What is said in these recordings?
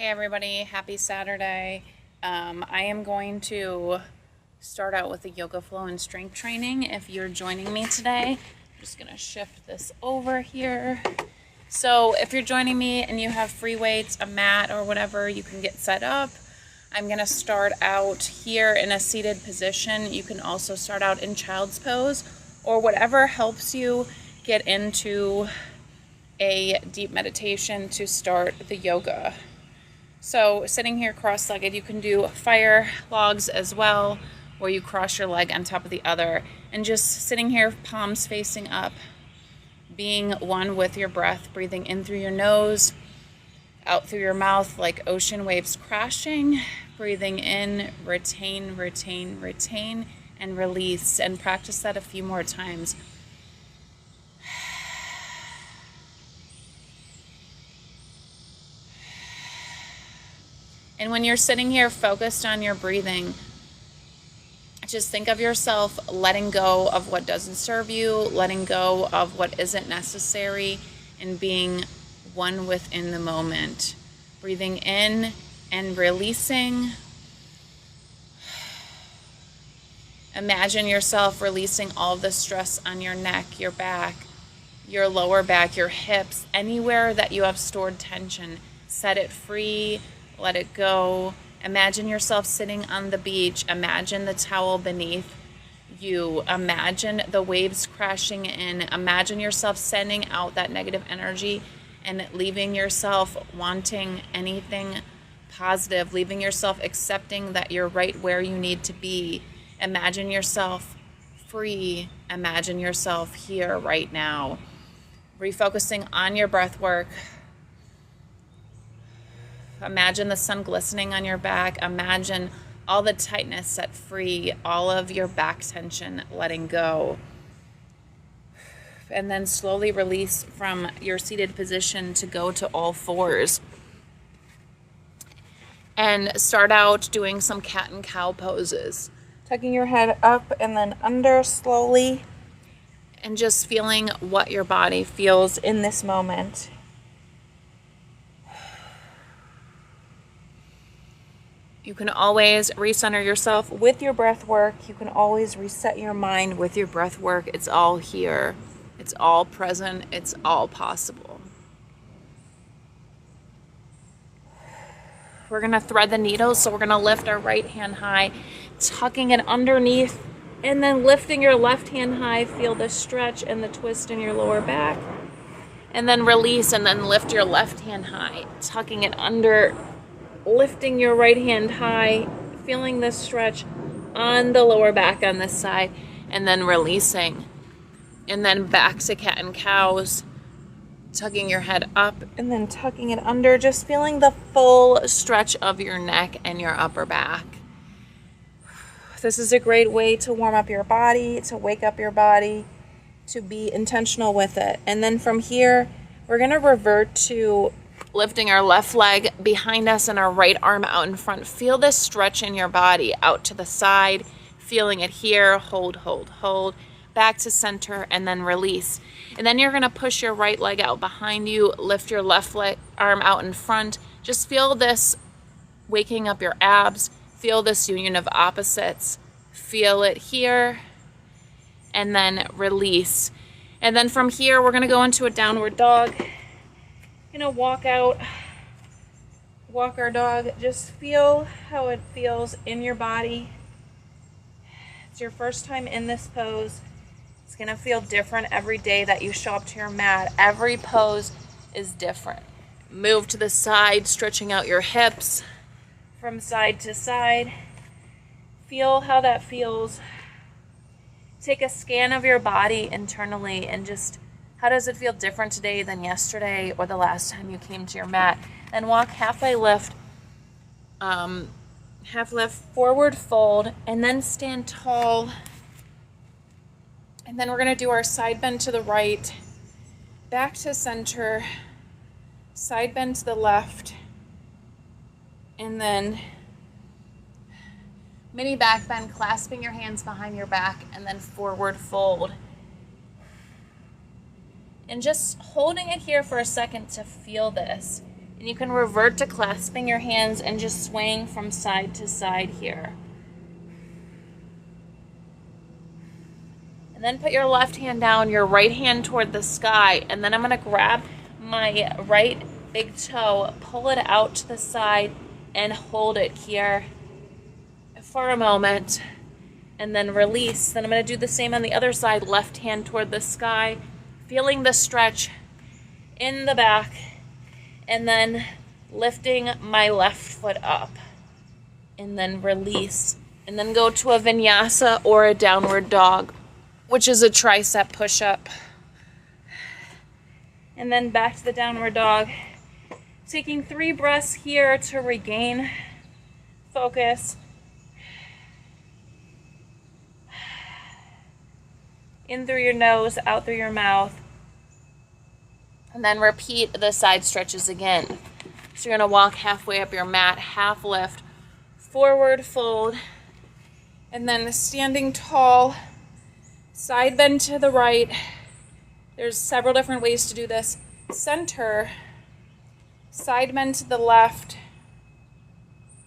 Hey everybody, happy Saturday. I am going to start out with the yoga flow and strength training. If you're joining me today, I'm just going to shift this over here. So if you're joining me and you have free weights, a mat or whatever, you can get set up. I'm going to start out here in a seated position. You can also start out in child's pose or whatever helps you get into a deep meditation to start the yoga. So sitting here cross-legged, you can do fire logs as well, where you cross your leg on top of the other. And just sitting here, palms facing up, being one with your breath, breathing in through your nose, out through your mouth like ocean waves crashing, breathing in, retain, retain, retain, and release. And practice that a few more times. And when you're sitting here focused on your breathing, just think of yourself letting go of what doesn't serve you, letting go of what isn't necessary, and being one within the moment. Breathing in and releasing. Imagine yourself releasing all of the stress on your neck, your back, your lower back, your hips, anywhere that you have stored tension. Set it free. Let it go. Imagine yourself sitting on the beach. Imagine the towel beneath you. Imagine the waves crashing in. Imagine yourself sending out that negative energy and leaving yourself wanting anything positive, leaving yourself accepting that you're right where you need to be. Imagine yourself free. Imagine yourself here right now. Refocusing on your breath work. Imagine the sun glistening on your back. Imagine all the tightness set free, all of your back tension letting go. And then slowly release from your seated position to go to all fours. And start out doing some cat and cow poses. Tucking your head up and then under slowly. And just feeling what your body feels in this moment. You can always recenter yourself with your breath work. You can always reset your mind with your breath work. It's all here. It's all present. It's all possible. We're going to thread the needles. So we're going to lift our right hand high, tucking it underneath, and then lifting your left hand high. Feel the stretch and the twist in your lower back. And then release and then lift your left hand high, tucking it under, lifting your right hand high, feeling the stretch on the lower back on this side, and then releasing. And then back to cat and cows, tucking your head up and then tucking it under, just feeling the full stretch of your neck and your upper back. This is a great way to warm up your body, to wake up your body, to be intentional with it. And then from here, we're going to revert to lifting our left leg behind us and our right arm out in front. Feel this stretch in your body out to the side, feeling it here. Hold, hold, hold. Back to center and then release. And then you're going to push your right leg out behind you, lift your left leg arm out in front. Just feel this waking up your abs. Feel this union of opposites. Feel it here and then release. And then from here, we're going to go into a downward dog. Walk out, walk our dog. Just feel how it feels in your body. It's your first time in this pose. It's going to feel different every day that you show up to your mat. Every pose is different. Move to the side, stretching out your hips from side to side. Feel how that feels. Take a scan of your body internally and just, how does it feel different today than yesterday or the last time you came to your mat? And walk halfway lift, half lift, forward fold, and then stand tall. And then we're going to do our side bend to the right, back to center, side bend to the left, and then mini back bend, clasping your hands behind your back, and then forward fold. And just holding it here for a second to feel this. And you can revert to clasping your hands and just swaying from side to side here. And then put your left hand down, your right hand toward the sky, and then I'm going to grab my right big toe, pull it out to the side, and hold it here for a moment, and then release. Then I'm going to do the same on the other side, left hand toward the sky, feeling the stretch in the back, and then lifting my left foot up, and then release, and then go to a vinyasa or a downward dog, which is a tricep push-up. And then back to the downward dog. Taking 3 breaths here to regain focus. In through your nose, out through your mouth. And then repeat the side stretches again. So you're going to walk halfway up your mat, half lift, forward fold, and then standing tall, side bend to the right. There's several different ways to do this. Center, side bend to the left,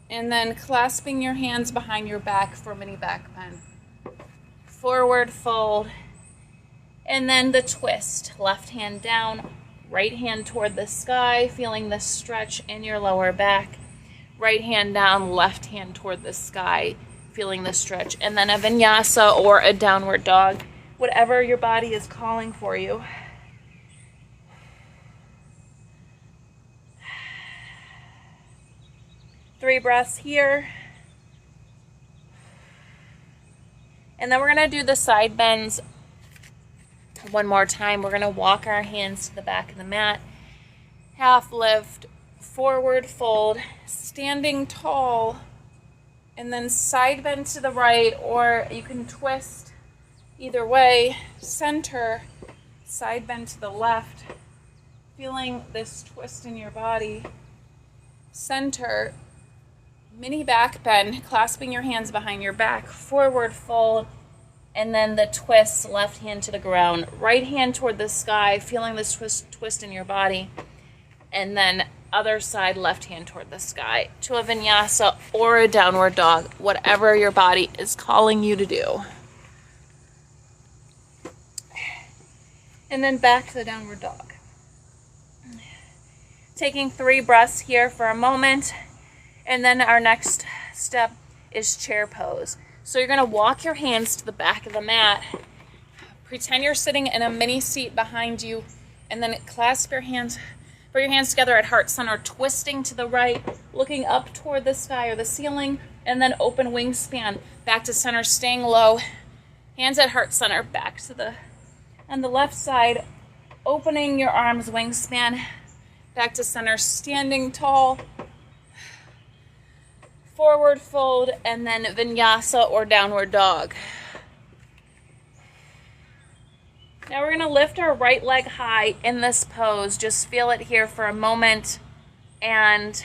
and then clasping your hands behind your back for mini back bend. Forward fold, and then the twist. Left hand down, right hand toward the sky, feeling the stretch in your lower back. Right hand down, left hand toward the sky, feeling the stretch. And then a vinyasa or a downward dog, whatever your body is calling for you. Three breaths here. And then we're going to do the side bends one more time. We're going to walk our hands to the back of the mat. Half lift, forward fold, standing tall, and then side bend to the right, or you can twist either way. Center, side bend to the left, feeling this twist in your body. Center, mini back bend, clasping your hands behind your back, forward fold, and then the twist, left hand to the ground, right hand toward the sky, feeling this twist in your body, and then other side, left hand toward the sky, to a vinyasa or a downward dog, whatever your body is calling you to do. And then back to the downward dog. Taking 3 breaths here for a moment. And then our next step is chair pose. So you're going to walk your hands to the back of the mat. Pretend you're sitting in a mini seat behind you, and then clasp your hands, put your hands together at heart center, twisting to the right, looking up toward the sky or the ceiling, and then open wingspan back to center, staying low. Hands at heart center, back to the, on the left side, opening your arms, wingspan, back to center, standing tall. Forward fold, and then vinyasa or downward dog. Now we're going to lift our right leg high in this pose. Just feel it here for a moment. And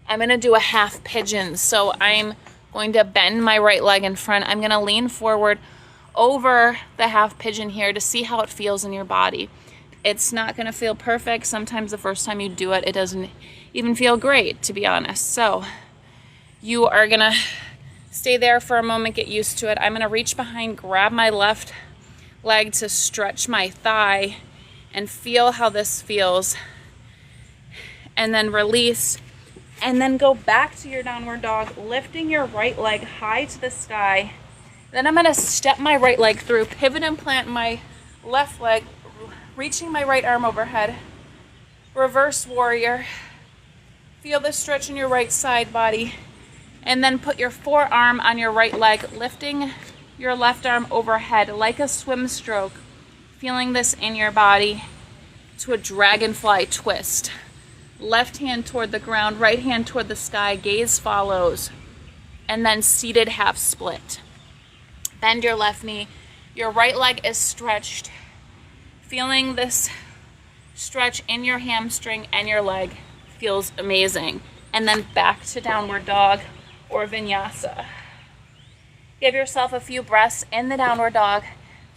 I'm going to do a half pigeon. So I'm going to bend my right leg in front. I'm going to lean forward over the half pigeon here to see how it feels in your body. It's not going to feel perfect. Sometimes the first time you do it, it doesn't even feel great, to be honest. So you are going to stay there for a moment, get used to it. I'm going to reach behind, grab my left leg to stretch my thigh and feel how this feels. And then release. And then go back to your downward dog, lifting your right leg high to the sky. Then I'm going to step my right leg through, pivot and plant my left leg, reaching my right arm overhead. Reverse warrior. Feel the stretch in your right side body. And then put your forearm on your right leg, lifting your left arm overhead like a swim stroke. Feeling this in your body to a dragonfly twist. Left hand toward the ground, right hand toward the sky, gaze follows. And then seated half split. Bend your left knee. Your right leg is stretched. Feeling this stretch in your hamstring and your leg feels amazing. And then back to downward dog or vinyasa. Give yourself a few breaths in the downward dog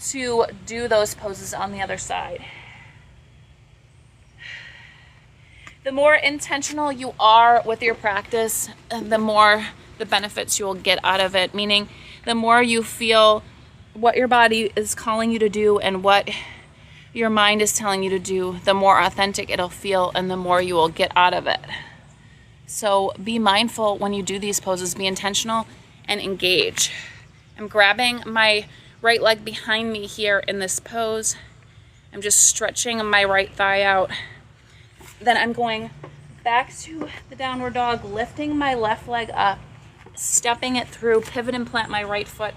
to do those poses on the other side. The more intentional you are with your practice, the more the benefits you will get out of it. Meaning, the more you feel what your body is calling you to do and what your mind is telling you to do, the more authentic it'll feel and the more you will get out of it. So be mindful when you do these poses, be intentional and engage. I'm grabbing my right leg behind me here in this pose. I'm just stretching my right thigh out. Then I'm going back to the downward dog, lifting my left leg up, stepping it through, pivot and plant my right foot.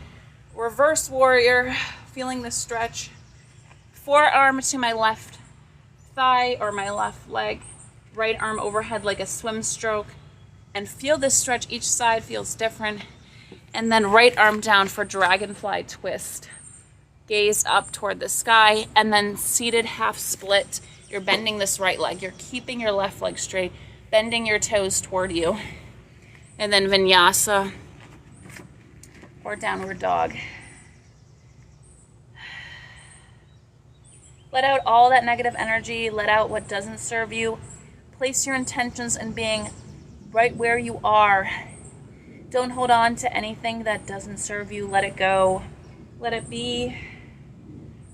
Reverse warrior, feeling the stretch. Forearm to my left thigh or my left leg. Right arm overhead like a swim stroke. And feel this stretch. Each side feels different. And then right arm down for dragonfly twist. Gaze up toward the sky, and then seated half split. You're bending this right leg. You're keeping your left leg straight, bending your toes toward you. And then vinyasa or downward dog. Let out all that negative energy. Let out what doesn't serve you. Place your intentions in being right where you are. Don't hold on to anything that doesn't serve you. Let it go. Let it be.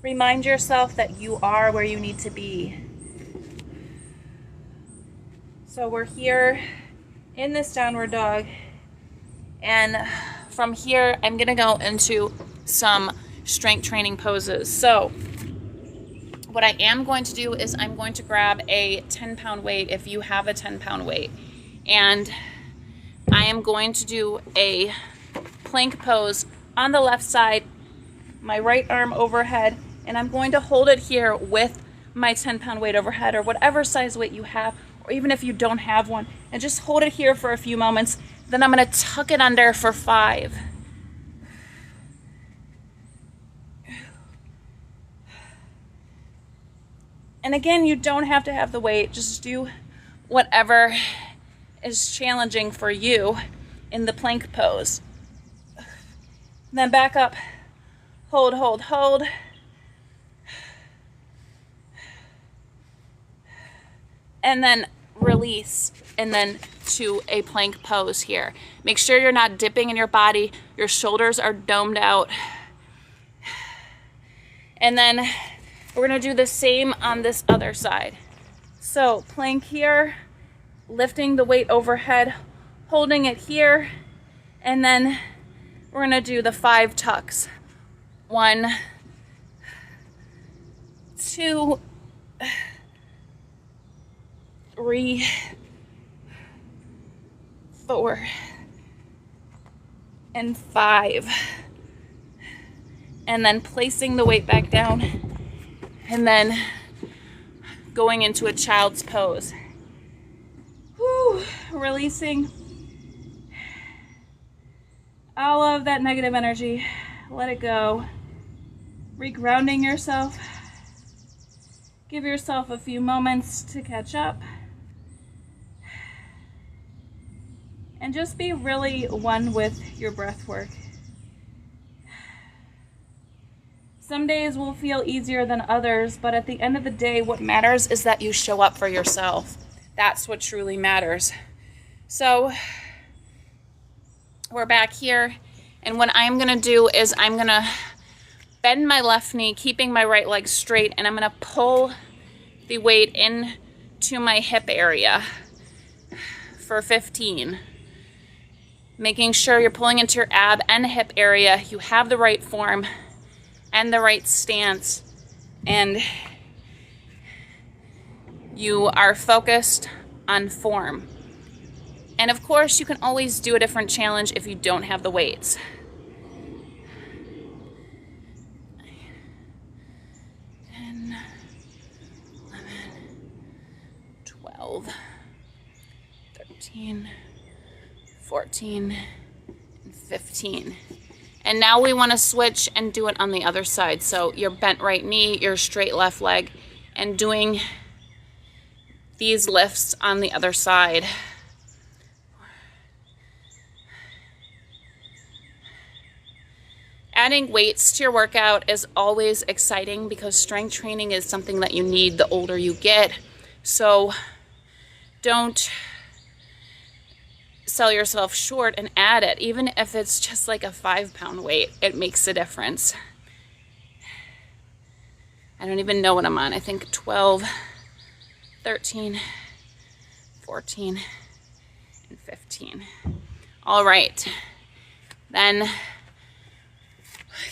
Remind yourself that you are where you need to be. So we're here in this downward dog. And from here, I'm going to go into some strength training poses. So what I am going to do is I'm going to grab a 10-pound weight if you have a 10-pound weight. And I am going to do a plank pose on the left side, my right arm overhead, and I'm going to hold it here with my 10-pound weight overhead or whatever size weight you have, or even if you don't have one, and just hold it here for a few moments. Then I'm going to tuck it under for 5. And again, you don't have to have the weight. Just do whatever is challenging for you in the plank pose. Then back up. Hold, hold, hold. And then release. And then to a plank pose here. Make sure you're not dipping in your body. Your shoulders are domed out. And then we're going to do the same on this other side. So plank here, lifting the weight overhead, holding it here, and then we're going to do the 5 tucks. 1, 2, 3, 4, and 5. And then placing the weight back down. And then going into a child's pose. Whew, releasing all of that negative energy. Let it go. Regrounding yourself. Give yourself a few moments to catch up. And just be really one with your breath work. Some days will feel easier than others, but at the end of the day, what matters is that you show up for yourself. That's what truly matters. So we're back here, and what I'm gonna do is I'm gonna bend my left knee, keeping my right leg straight, and I'm gonna pull the weight in to my hip area for 15. Making sure you're pulling into your ab and hip area. You have the right form and the right stance, and you are focused on form. And of course, you can always do a different challenge if you don't have the weights. 10, 11, 12, 13, 14, and 15. And now we want to switch and do it on the other side. So your bent right knee, your straight left leg, and doing these lifts on the other side. Adding weights to your workout is always exciting because strength training is something that you need the older you get. So don't sell yourself short and add it. Even if it's just like a 5-pound weight, it makes a difference. I don't even know what I'm on. I think 12, 13, 14, and 15. All right. Then you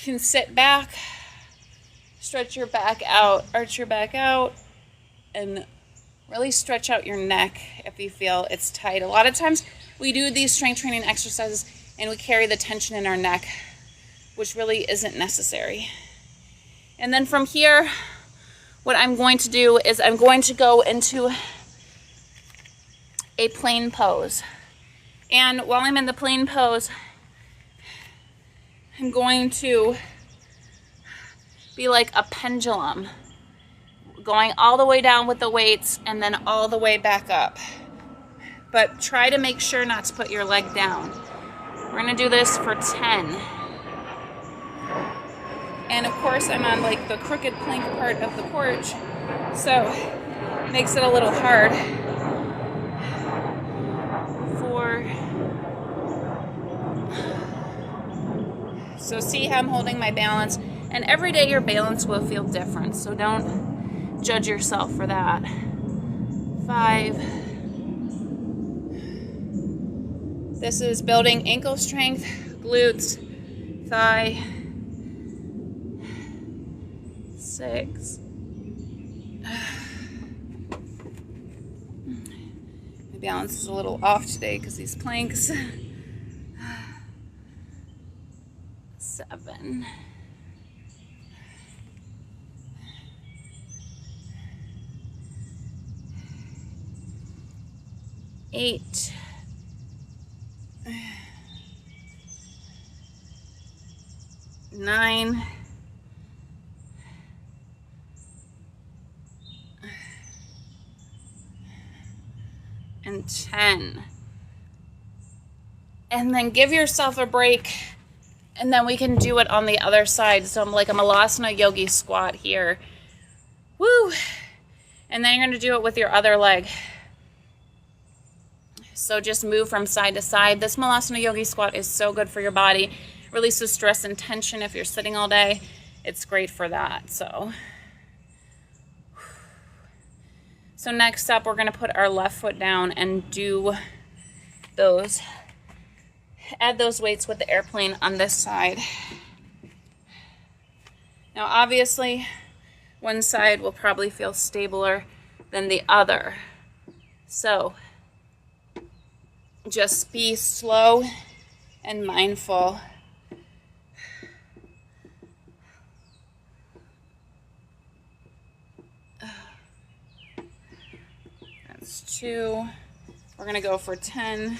can sit back, stretch your back out, arch your back out, and really stretch out your neck if you feel it's tight. A lot of times we do these strength training exercises and we carry the tension in our neck, which really isn't necessary. And then from here, what I'm going to do is I'm going to go into a plane pose. And while I'm in the plane pose, I'm going to be like a pendulum, going all the way down with the weights and then all the way back up. But try to make sure not to put your leg down. We're gonna do this for 10. And of course I'm on like the crooked plank part of the porch, so it makes it a little hard. 4. So see how I'm holding my balance, and every day your balance will feel different, so don't judge yourself for that. 5. This is building ankle strength, glutes, thigh. 6. My balance is a little off today because these planks. 7. 8. 9. And 10. And then give yourself a break, and then we can do it on the other side. So I'm like a Malasana Yogi squat here. Woo! And then you're going to do it with your other leg. So just move from side to side. This Malasana Yogi squat is so good for your body. Releases stress and tension if you're sitting all day. It's great for that. So next up, we're going to put our left foot down and do those. Add those weights with the airplane on this side. Now, obviously, one side will probably feel stabler than the other. So just be slow and mindful. That's 2. We're going to go for 10.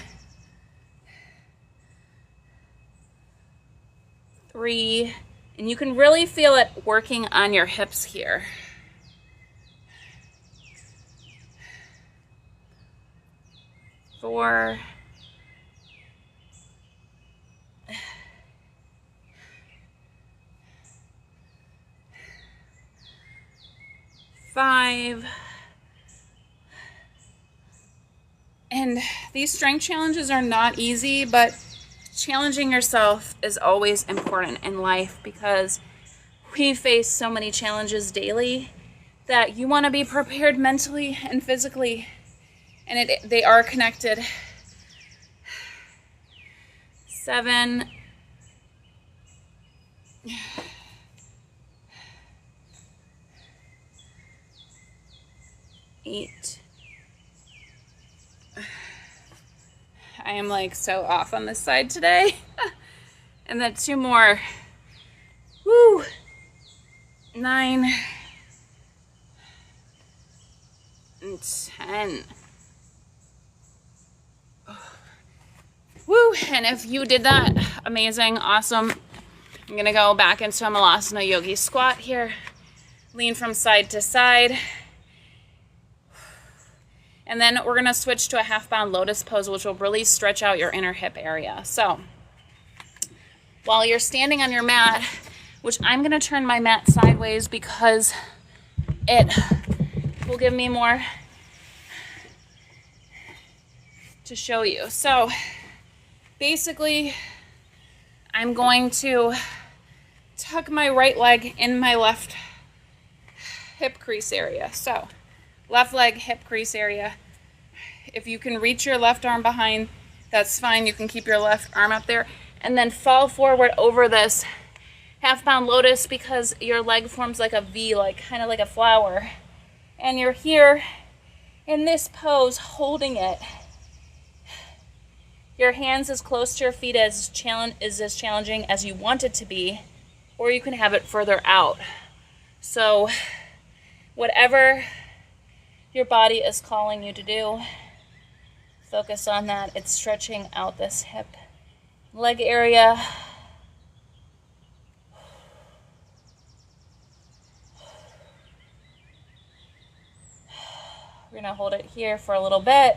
3. And you can really feel it working on your hips here. 4. 5. And these strength challenges are not easy, but challenging yourself is always important in life because we face so many challenges daily that you want to be prepared mentally and physically, and they are connected. 7. 8. I am like so off on this side today. And then 2 more. Woo! 9. And 10. Woo! And if you did that, amazing, awesome. I'm gonna go back into a Malasana Yogi squat here. Lean from side to side. And then we're gonna switch to a half-bound lotus pose, which will really stretch out your inner hip area. So while you're standing on your mat, which I'm gonna turn my mat sideways because it will give me more to show you. So basically, I'm going to tuck my right leg in my left hip crease area. So left leg, hip crease area. If you can reach your left arm behind, that's fine. You can keep your left arm up there and then fall forward over this half bound lotus because your leg forms like a V, like kind of like a flower. And you're here in this pose holding it. Your hands as close to your feet as challenging as you want it to be, or you can have it further out. So whatever your body is calling you to do, focus on that. It's stretching out this hip leg area. We're gonna hold it here for a little bit.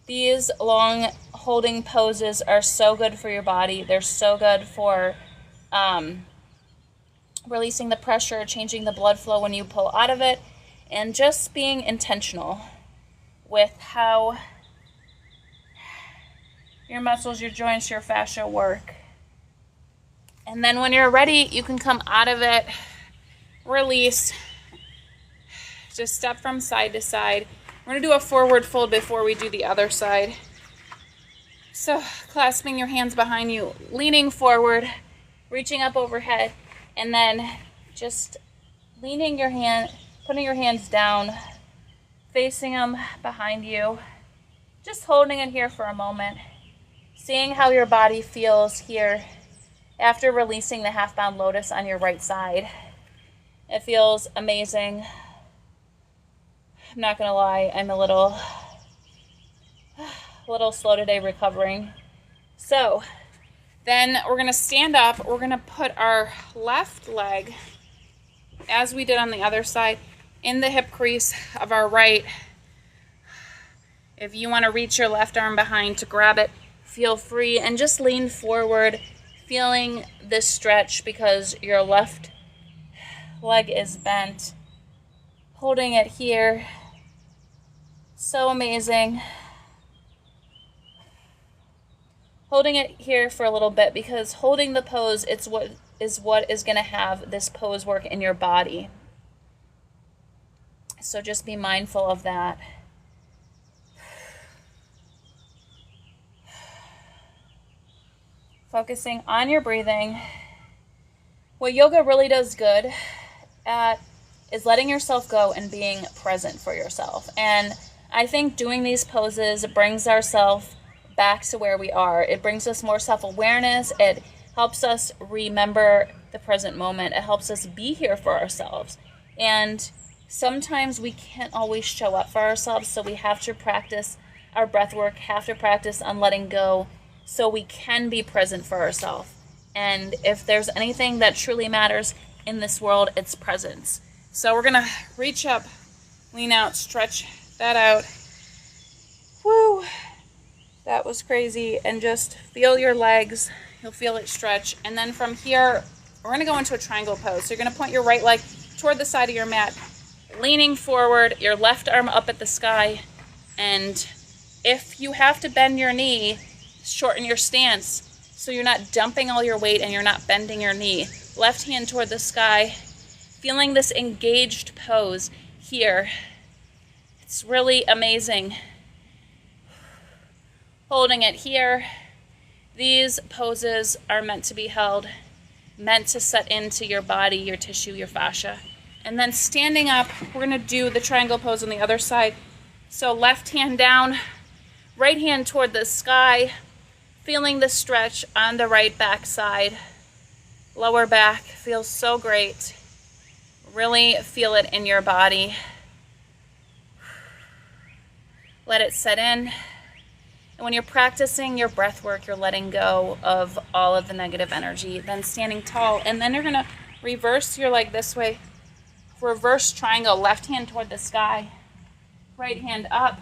These long holding poses are so good for your body. They're so good for releasing the pressure, changing the blood flow when you pull out of it, and just being intentional with how your muscles, your joints, your fascia work. And then when you're ready, you can come out of it, release, just step from side to side. We're going to do a forward fold before we do the other side. So clasping your hands behind you, leaning forward, reaching up overhead, and then just leaning your hand, putting your hands down, facing them behind you, just holding it here for a moment, seeing how your body feels here after releasing the half bound lotus on your right side. It feels amazing. I'm not gonna lie, I'm a little slow today recovering. So then we're gonna stand up. We're gonna put our left leg, as we did on the other side, in the hip crease of our right. If you wanna reach your left arm behind to grab it, feel free, and just lean forward, feeling this stretch because your left leg is bent. Holding it here. So amazing. Holding it here for a little bit because holding the pose, it's what is going to have this pose work in your body. So just be mindful of that. Focusing on your breathing. What yoga really does good at is letting yourself go and being present for yourself. And I think doing these poses brings ourselves back to where we are. It brings us more self-awareness. It helps us remember the present moment. It helps us be here for ourselves. And sometimes we can't always show up for ourselves, so we have to practice our breath work, have to practice on letting go so we can be present for ourselves. And if there's anything that truly matters in this world, it's presence. So we're gonna reach up, lean out, stretch that out. Woo! That was crazy. And just feel your legs. You'll feel it stretch. And then from here, we're gonna go into a triangle pose. So you're gonna point your right leg toward the side of your mat, leaning forward, your left arm up at the sky. And if you have to bend your knee, shorten your stance so you're not dumping all your weight and you're not bending your knee. Left hand toward the sky, feeling this engaged pose here. It's really amazing. Holding it here. These poses are meant to be held, meant to set into your body, your tissue, your fascia. And then standing up, we're gonna do the triangle pose on the other side. So left hand down, right hand toward the sky, feeling the stretch on the right back side. Lower back feels so great. Really feel it in your body. Let it set in. And when you're practicing your breath work, you're letting go of all of the negative energy. Then standing tall, and then you're gonna reverse your leg this way. Reverse triangle, left hand toward the sky, right hand up.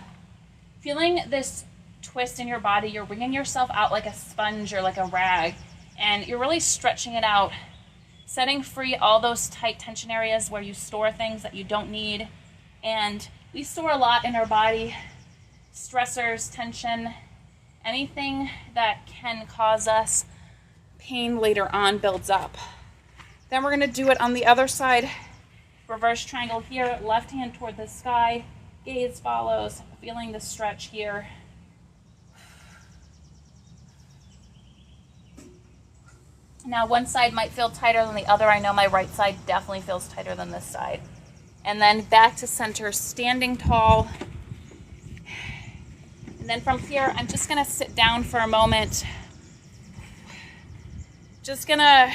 Feeling this twist in your body, you're wringing yourself out like a sponge or like a rag, and you're really stretching it out, setting free all those tight tension areas where you store things that you don't need. And we store a lot in our body stressors, tension, anything that can cause us pain later on builds up. Then we're going to do it on the other side. Reverse triangle here, left hand toward the sky, gaze follows, feeling the stretch here. Now one side might feel tighter than the other. I know my right side definitely feels tighter than this side. And then back to center, standing tall. And then from here, I'm just gonna sit down for a moment. Just gonna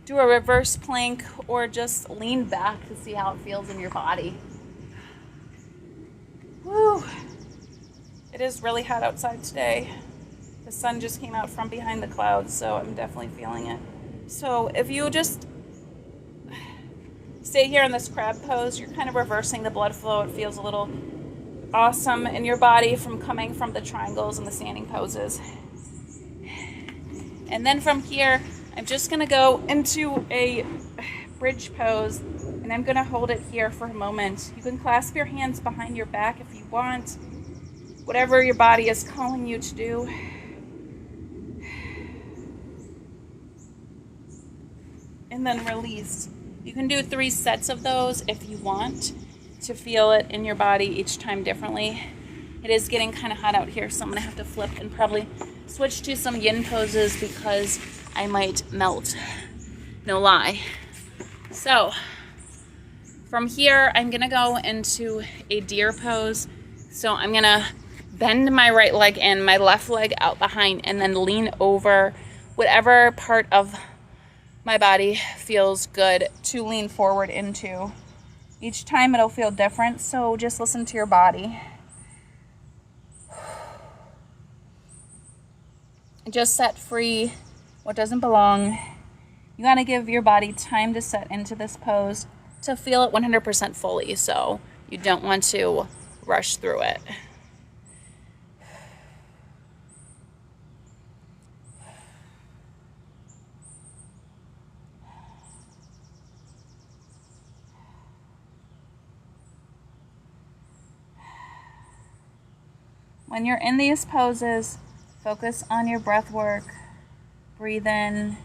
do a reverse plank or just lean back to see how it feels in your body. Woo! It is really hot outside today. The sun just came out from behind the clouds, so I'm definitely feeling it. So if you just stay here in this crab pose, you're kind of reversing the blood flow. It feels a little awesome in your body from coming from the triangles and the standing poses. And then from here, I'm just gonna go into a bridge pose, and I'm gonna hold it here for a moment. You can clasp your hands behind your back if you want, whatever your body is calling you to do. And then release. You can do 3 sets of those if you want to feel it in your body each time differently. It is getting kind of hot out here, so I'm gonna have to flip and probably switch to some yin poses because I might melt. No lie. So from here, I'm gonna go into a deer pose. So I'm gonna bend my right leg in, my left leg out behind, and then lean over whatever part of my body feels good to lean forward into. Each time it'll feel different, so just listen to your body. Just set free what doesn't belong. You gotta give your body time to set into this pose to feel it 100% fully, so you don't want to rush through it. When you're in these poses, focus on your breath work. Breathe in,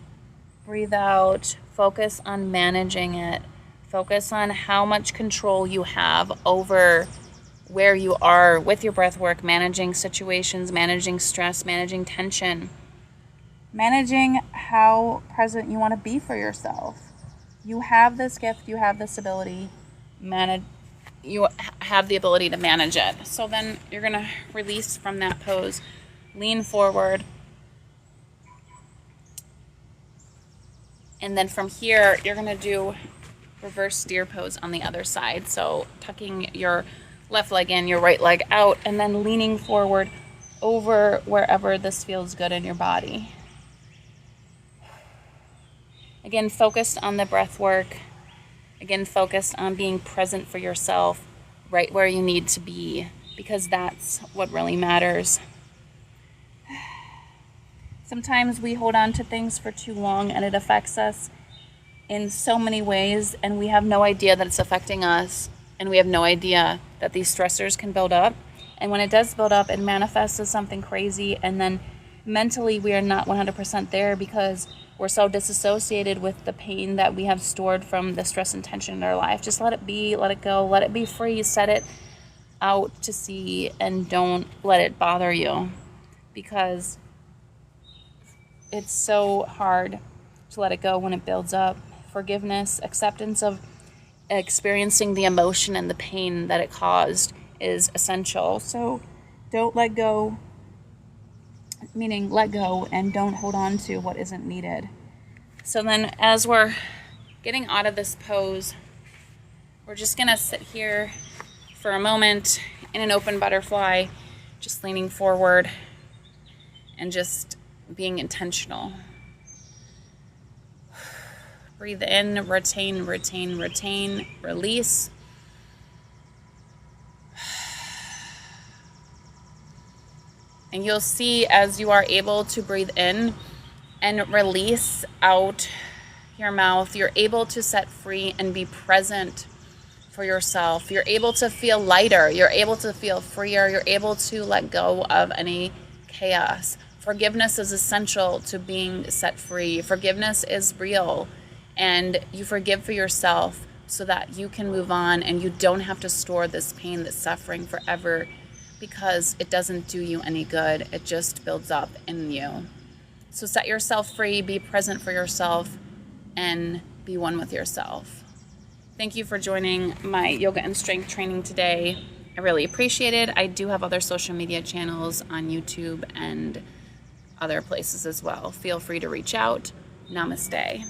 breathe out. Focus on managing it. Focus on how much control you have over where you are with your breath work, managing situations, managing stress, managing tension, managing how present you want to be for yourself. You have this gift, you have this ability. You have the ability to manage it. So then you're going to release from that pose, lean forward. And then from here, you're going to do reverse deer pose on the other side. So tucking your left leg in, your right leg out, and then leaning forward over wherever this feels good in your body. Again, focused on the breath work. Again, focused on being present for yourself right where you need to be, because that's what really matters. Sometimes we hold on to things for too long and it affects us in so many ways, and we have no idea that it's affecting us, and we have no idea that these stressors can build up. And when it does build up, it manifests as something crazy, and then mentally we are not 100% there because we're so disassociated with the pain that we have stored from the stress and tension in our life. Just let it be, let it go, let it be free, set it out to sea, and don't let it bother you, because it's so hard to let it go when it builds up. Forgiveness, acceptance of experiencing the emotion and the pain that it caused is essential. So don't let go, meaning let go, and don't hold on to what isn't needed. So then as we're getting out of this pose, we're just gonna sit here for a moment in an open butterfly, just leaning forward and just being intentional. Breathe in, retain, retain, retain, release. And you'll see as you are able to breathe in and release out your mouth, you're able to set free and be present for yourself. You're able to feel lighter. You're able to feel freer. You're able to let go of any chaos. Forgiveness is essential to being set free. Forgiveness is real, and you forgive for yourself so that you can move on and you don't have to store this pain, this suffering forever, because it doesn't do you any good. It just builds up in you. So set yourself free, be present for yourself, and be one with yourself. Thank you for joining my yoga and strength training today. I really appreciate it. I do have other social media channels on YouTube and other places as well. Feel free to reach out. Namaste.